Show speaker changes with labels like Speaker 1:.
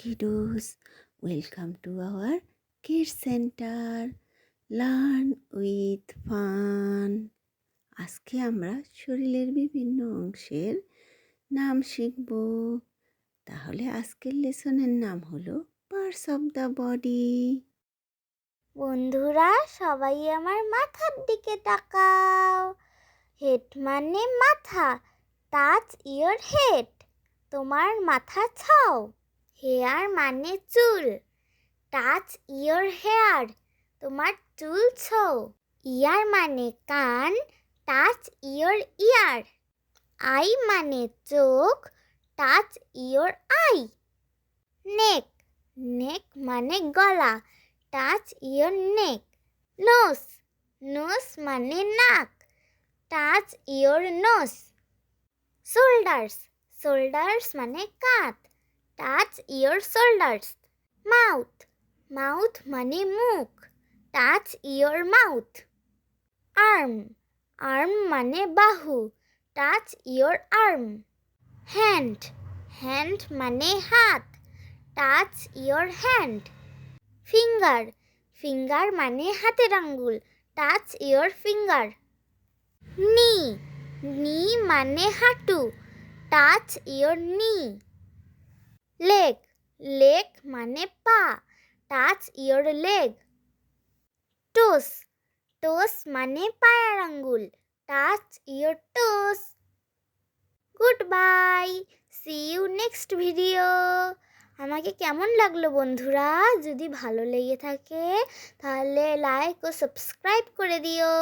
Speaker 1: kiddos, welcome to our kids center. Learn with fun. আজকে আমরা শরীরের বিভিন্ন অংশের নাম শিখব। তাহলে আজকের লেসনের নাম হলো পার্টস অফ দ্য বডি।
Speaker 2: বন্ধুরা সবাই আমার মাথার দিকে তাকাও। হেড মানে মাথা, টাচ ইয়োর হেড, তোমার মাথা ছাও। হেয়ার মানে চুল, টাচ ইয়োর হেয়ার, তোমার চুল ছৌ। ইয়ার মানে কান, টাচ ইয়োর ইয়ার। আই মানে চোখ, touch your eye. Neck, neck মানে গলা, touch your neck. Nose, nose মানে নাক, touch your nose. Shoulders, shoulders মানে কাঁধ, touch your shoulders. Mouth, mouth মানে মুখ, touch your mouth. Arm, arm মানে বাহু, touch your arm. Hand, hand মানে হাত, touch your hand. Finger, finger মানে হাতের আঙ্গুল, টাচ ইয়োর ফিঙ্গার। নি, নি মানে হাঁটু, touch your knee. Leg, leg মানে পা, touch your leg. Toes, toes মানে পায়ের আঙ্গুল, touch your toes. Goodbye, see you next video. আমাকে কেমন লাগলো বন্ধুরা? যদি ভালো লেগে থাকে তাহলে লাইক ও সাবস্ক্রাইব করে দিও।